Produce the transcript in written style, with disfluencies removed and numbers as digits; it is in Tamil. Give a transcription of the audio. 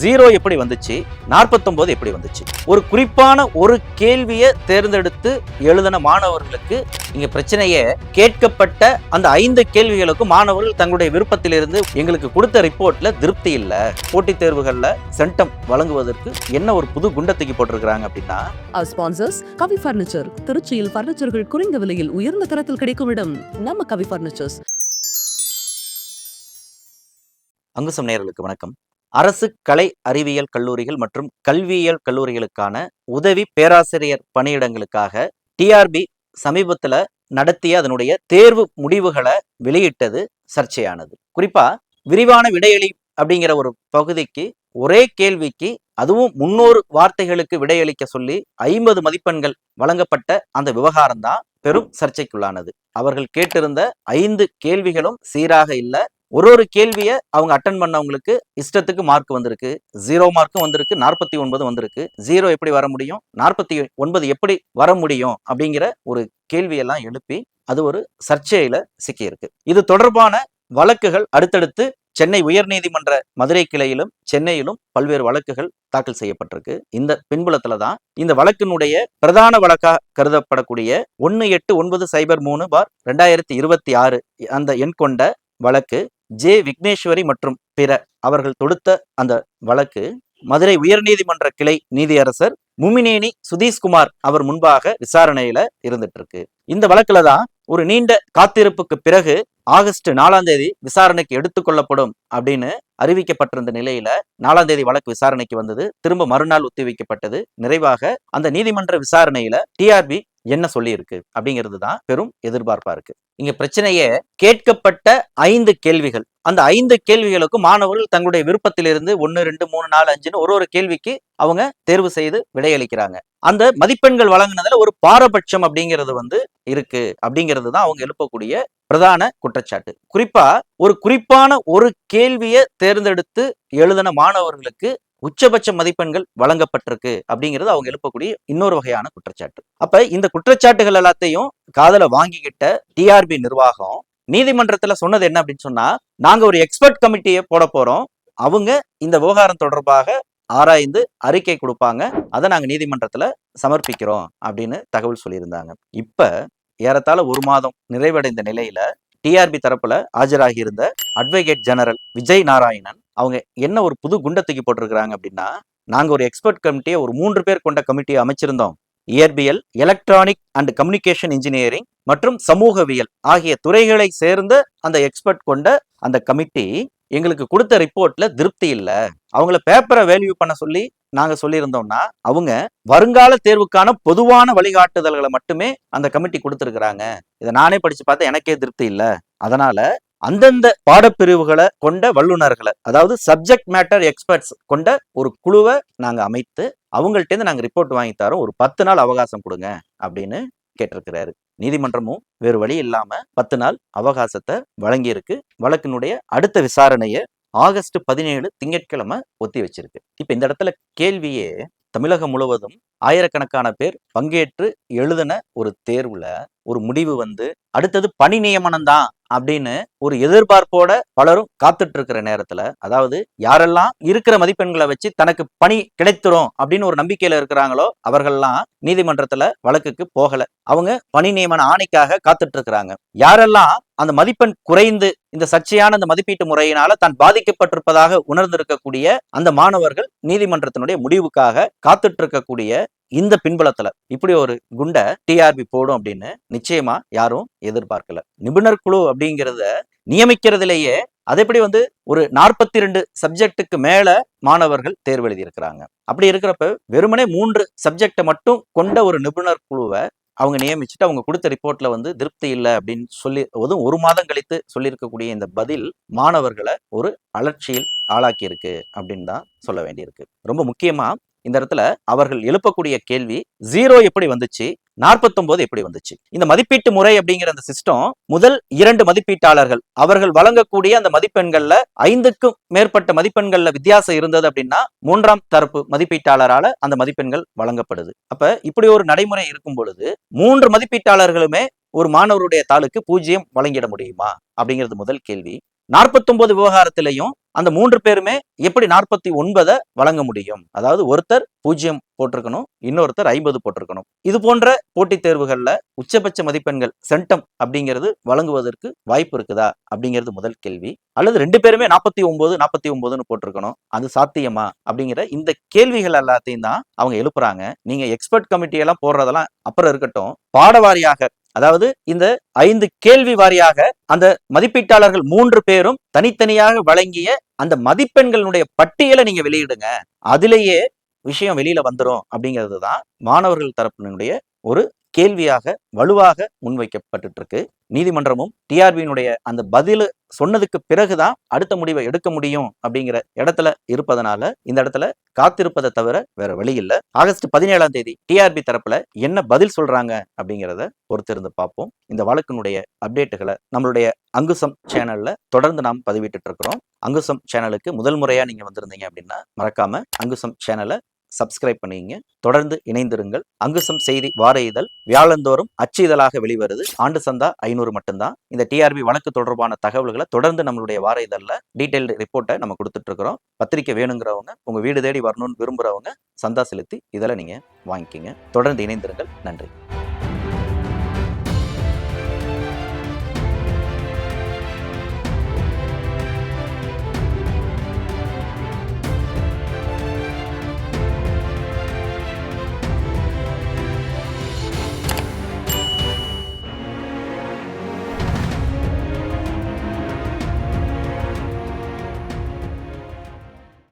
0 எப்படி வந்துச்சு, 49 எப்படி வந்துச்சு? ஒரு குறிப்பான ஒரு கேள்வியை தேர்ந்தெடுத்து எழுதின மாணவர்களுக்கு இங்க பிரச்சனையே, கேட்கப்பட்ட அந்த 5 கேள்விகளுக்கும் மாணவர்கள் தங்களுடைய விருப்பத்திலிருந்து எங்களுக்கு கொடுத்த ரிப்போர்ட்ல திருப்தி இல்ல, போட்டித் தேர்வுகள்ல சென்டம் வழங்குவதற்கு என்ன ஒரு புது குண்டை தூக்கி போட்டிருக்கிறாங்க அப்படின்னா. ஸ்பான்சர்ஸ் கவி பர்னிச்சர். திருச்சியில் பர்னிச்சர்கள் குறைந்த விலையில் உயர்ந்த தரத்தில் கிடைக்கும் இடம் நம்ம கவி பர்னிச்சர்ஸ். அங்குசம் நேயர்களுக்கு வணக்கம். அரசு கலை அறிவியல் கல்லூரிகள் மற்றும் கல்வியியல் கல்லூரிகளுக்கான உதவி பேராசிரியர் பணியிடங்களுக்காக டிஆர்பி சமீபத்தில் நடத்திய அதனுடைய தேர்வு முடிவுகளை வெளியிட்டது சர்ச்சையானது. குறிப்பா விரிவான விடையளி அப்படிங்கிற ஒரு பகுதிக்கு ஒரே கேள்விக்கு அதுவும் 300 வார்த்தைகளுக்கு விடையளிக்க சொல்லி 50 மதிப்பெண்கள் வழங்கப்பட்ட அந்த விவகாரம் தான் பெரும் சர்ச்சைக்குள்ளானது. அவர்கள் கேட்டிருந்த 5 கேள்விகளும் சீராக இல்லை. ஒரு கேள்வியை அவங்க அட்டன் பண்ணவங்களுக்கு இஷ்டத்துக்கு மார்க் வந்திருக்கு. 0 மார்க்கும் வந்திருக்கு, 49 வந்திருக்கு. 0 எப்படி வர முடியும், 49 எப்படி வர முடியும் அப்படிங்கிற ஒரு கேள்வியெல்லாம் எழுப்பி அது ஒரு சர்ச்சையில சிக்கியிருக்கு. இது தொடர்பான வழக்குகள் அடுத்தடுத்து சென்னை உயர்நீதிமன்ற மதுரை கிளையிலும் சென்னையிலும் பல்வேறு வழக்குகள் தாக்கல் செய்யப்பட்டிருக்கு. இந்த பின்புலத்துல தான் இந்த வழக்கினுடைய பிரதான வழக்கா கருதப்படக்கூடிய 18903/2026 அந்த எண் கொண்ட வழக்கு ஜே விக்னேஸ்வரி மற்றும் பிற அவர்கள் தொடுத்த அந்த வழக்கு மதுரை உயர்நீதிமன்ற கிளை நீதியரசர் முமினேனி சுதீஷ்குமார் அவர் முன்பாக விசாரணையில இருந்துட்டு இருக்கு. இந்த வழக்குல தான் ஒரு நீண்ட காத்திருப்புக்கு பிறகு ஆகஸ்ட் 4ஆம் தேதி விசாரணைக்கு எடுத்துக்கொள்ளப்படும் அப்படின்னு அறிவிக்கப்பட்டிருந்த நிலையில 4ஆம் தேதி வழக்கு விசாரணைக்கு வந்தது. திரும்ப மறுநாள் ஒத்திவைக்கப்பட்டது. நிறைவாக அந்த நீதிமன்ற விசாரணையில டிஆர்பி என்ன சொல்லி இருக்கு அப்படிங்கிறது தான் பெரும் எதிர்பார்ப்பா இருக்கு. இங்க பிரச்சனையே, கேட்கப்பட்ட 5 கேள்விகள், அந்த 5 கேள்விகளுக்கும் மாணவர்கள் தங்களுடைய விருப்பத்திலிருந்து 1, 2, 3, 4, 5ன்னு ஒரு கேள்விக்கு அவங்க தேர்வு செய்து விடையளிக்கிறாங்க. அந்த மதிப்பெண்கள் வழங்கினதுல ஒரு பாரபட்சம் அப்படிங்கிறது இருக்கு அப்படிங்கிறது தான் அவங்க எழுப்பக்கூடிய பிரதான குற்றச்சாட்டு. குறிப்பா ஒரு குறிப்பான ஒரு கேள்வியை தேர்ந்தெடுத்து எழுதின மாணவர்களுக்கு உச்சபட்ச மதிப்பெண்கள் வழங்கப்பட்டிருக்கு அப்படிங்கிறது அவங்க எழுப்பக்கூடிய இன்னொரு வகையான குற்றச்சாட்டு. அப்ப இந்த குற்றச்சாட்டுகள் எல்லாத்தையும் காதல வாங்கிக்கிட்ட டிஆர்பி நிர்வாகம் நீதிமன்றத்துல சொன்னது என்ன அப்படின்னு சொன்னா, நாங்க ஒரு எக்ஸ்பர்ட் கமிட்டியை போட போறோம், அவங்க இந்த விவகாரம் தொடர்பாக ஆராய்ந்து அறிக்கை கொடுப்பாங்க, அதை நாங்க நீதிமன்றத்துல சமர்ப்பிக்கிறோம் அப்படின்னு தகவல் சொல்லியிருந்தாங்க. இப்ப ஏறத்தாழ 1 மாதம் நிறைவடைந்த நிலையில டிஆர்பி தரப்புல ஆஜராகி இருந்த அட்வொகேட் ஜெனரல் விஜய் நாராயணன் அவங்க என்ன ஒரு புது குண்டை தூக்கி போட்டிருக்கிறாங்க அப்படின்னா, நாங்க ஒரு எக்ஸ்பர்ட் கமிட்டியை ஒரு 3 பேர் கொண்ட கமிட்டியை அமைச்சிருந்தோம். இயற்பியல், எலக்ட்ரானிக் அண்ட் கம்யூனிகேஷன் இன்ஜினியரிங் மற்றும் சமூகவியல் ஆகிய துறைகளை சேர்ந்த அந்த எக்ஸ்பர்ட் கொண்ட அந்த கமிட்டி எங்களுக்கு கொடுத்த ரிப்போர்ட்ல திருப்தி இல்லை, அவங்கள பேப்பரை வேல்யூ பண்ண சொல்லி நாங்க சொல்லியிருந்தோம்னா அவங்க வருங்கால தேர்வுக்கான பொதுவான வழிகாட்டுதல்களை மட்டுமே அந்த கமிட்டி கொடுத்திருக்கிறாங்க, இதை நானே படிச்சு பார்த்தா எனக்கே திருப்தி இல்லை, அதனால அந்தந்த பாடப்பிரிவுகளை கொண்ட வல்லுநர்களை, அதாவது சப்ஜெக்ட் மேட்டர் எக்ஸ்பர்ட்ஸ் கொண்ட ஒரு குழுவை நாங்க அமைத்து அவங்கள்ட்ட இருந்து நாங்க ரிப்போர்ட் வாங்கி தரோம், ஒரு 10 நாள் அவகாசம் கொடுங்க அப்படின்னு கேட்டிருக்கிறாரு. நீதிமன்றமும் வேறு வழி இல்லாம 10 நாள் அவகாசத்தை வழங்கியிருக்கு. வழக்கினுடைய அடுத்த விசாரணையை ஆகஸ்ட் 17 திங்கட்கிழமை ஒத்தி வச்சிருக்கு. இப்ப இந்த இடத்துல கேள்வியே, தமிழகம் முழுவதும் ஆயிரக்கணக்கான பேர் பங்கேற்று எழுதின ஒரு தேர்வுல ஒரு முடிவு அடுத்தது பணி நியமனம் தான் அப்படின்னு ஒரு எதிர்பார்ப்போட பலரும் காத்துட்டு இருக்கிற நேரத்துல, அதாவது யாரெல்லாம் இருக்கிற மதிப்பெண்களை வச்சு தனக்கு பணி கிடைத்துரும் அப்படின்னு ஒரு நம்பிக்கையில இருக்கிறாங்களோ அவர்கள்லாம் நீதிமன்றத்துல வழக்குக்கு போகல, அவங்க பணி நியமன ஆணைக்காக காத்துட்டு இருக்கிறாங்க. யாரெல்லாம் அந்த மதிப்பெண் குறைந்து இந்த சர்ச்சையான அந்த மதிப்பீட்டு முறையினால தான் பாதிக்கப்பட்டிருப்பதாக உணர்ந்திருக்கக்கூடிய அந்த மாணவர்கள் நீதிமன்றத்தினுடைய முடிவுக்காக காத்துட்டு இருக்கக்கூடிய இந்த பின்புலத்துல இப்படி ஒரு குண்டை டிஆர்பி போடும் அப்படின்னு நிச்சயமா யாரும் எதிர்பார்க்கல. நிபுணர் குழு அப்படிங்கிறத நியமிக்கிறதுலேயே அது எப்படி ஒரு 42 சப்ஜெக்டுக்கு மேல மாணவர்கள் தேர்வு எழுதி இருக்கிறாங்க. அப்படி இருக்கிறப்ப வெறுமனே 3 சப்ஜெக்டை மட்டும் கொண்ட ஒரு நிபுணர் குழுவை அவங்க நியமிச்சுட்டு அவங்க கொடுத்த ரிப்போர்ட்ல திருப்தி இல்லை அப்படின்னு சொல்லி 1 மாதம் கழித்து சொல்லியிருக்கக்கூடிய இந்த பதில் மாணவர்களை ஒரு அலட்சியில் ஆளாக்கி இருக்கு அப்படின்னு தான் சொல்ல வேண்டியிருக்கு. ரொம்ப முக்கியமா இந்த இடத்துல அவர்கள் எழுப்பக்கூடிய கேள்வி, 0 எப்படி வந்துச்சு, 49 எப்படி வந்துச்சு? இந்த மதிப்பீட்டு முறை அப்படிங்கிற அந்த சிஸ்டம் முதல் 2 மதிப்பீட்டாளர்கள் அவர்கள் வழங்கக்கூடிய அந்த மதிப்பெண்கள்ல 5க்கும் மேற்பட்ட மதிப்பெண்கள்ல வித்தியாசம் இருந்தது அப்படின்னா 3ஆம் தரப்பு மதிப்பீட்டாளரால அந்த மதிப்பெண்கள் வழங்கப்படுது. அப்ப இப்படி ஒரு நடைமுறை இருக்கும் பொழுது 3 மதிப்பீட்டாளர்களுமே ஒரு மாணவருடைய தாளுக்கு 0 வழங்கிட முடியுமா அப்படிங்கிறது முதல் கேள்வி. 49 விவகாரத்திலையும் அந்த 3 பேருமே எப்படி 49 வழங்க முடியும்? அதாவது ஒருத்தர் 0 போட்டிருக்கணும், இன்னொருத்தர் 50 போட்டிருக்கணும். இது போன்ற போட்டித் தேர்வுகள்ல உச்சபட்ச மதிப்பெண்கள் சென்டம் அப்படிங்கிறது வழங்குவதற்கு வாய்ப்பு இருக்குதா அப்படிங்கிறது முதல் கேள்வி. அல்லது 2 பேருமே 49 49ன்னு போட்டிருக்கணும், அது சாத்தியமா அப்படிங்கிற இந்த கேள்விகள் எல்லாத்தையும் தான் அவங்க எழுப்புறாங்க. நீங்க எக்ஸ்பர்ட் கமிட்டி எல்லாம் போடுறதெல்லாம் அப்புறம் இருக்கட்டும், பாடவாரியாக, அதாவது இந்த 5 கேள்வி வாரியாக அந்த மதிப்பீட்டாளர்கள் 3 பேரும் தனித்தனியாக வழங்கிய அந்த மதிப்பெண்களுடைய பட்டியலை நீங்க வெளியிடுங்க. அதிலேயே விஷயம் வெளியில வந்துரும் அப்படிங்கிறது தான் மாணவர்கள் தரப்பினுடைய ஒரு கேள்வியாக வலுவாக முன்வைக்கப்பட்டு இருக்கு. நீதிமன்றமும் டிஆர்பியினுடைய அந்த பதில் சொன்னதுக்கு பிறகுதான் அடுத்த முடிவை எடுக்க முடியும் அப்படிங்கிற இடத்துல இருப்பதனால இந்த இடத்துல காத்திருப்பதை தவிர வேற வழி இல்லை. ஆகஸ்ட் 17ஆம் தேதி டிஆர்பி தரப்புல என்ன பதில் சொல்றாங்க அப்படிங்கிறத பொறுத்திருந்து பார்ப்போம். இந்த வழக்கினுடைய அப்டேட்டுகளை நம்மளுடைய அங்குசம் சேனல்ல தொடர்ந்து நாம் பதிவிட்டு இருக்கிறோம். அங்குசம் சேனலுக்கு முதல் முறையா நீங்க வந்திருந்தீங்க அப்படின்னா மறக்காம அங்குசம் சேனலை சப்ஸ்கிரைப் பண்ணிங்க. தொடர்ந்து இணைந்திருங்கள். அங்குசம் செய்தி வார இதழ் வியாழந்தோறும் அச்சு இதழாக வெளிவருது. ஆண்டு சந்தா 500 மட்டும்தான். இந்த டிஆர்பி வழக்கு தொடர்பான தகவல்களை தொடர்ந்து நம்மளுடைய வார இதழில் டீடைல்டு ரிப்போர்ட்டை நம்ம கொடுத்துட்டு இருக்கிறோம். பத்திரிக்கை வேணுங்கிறவங்க, உங்க வீடு தேடி வரணும்னு விரும்புறவங்க சந்தா செலுத்தி இதில் நீங்க வாங்கிக்கிங்க. தொடர்ந்து இணைந்திருங்கள். நன்றி.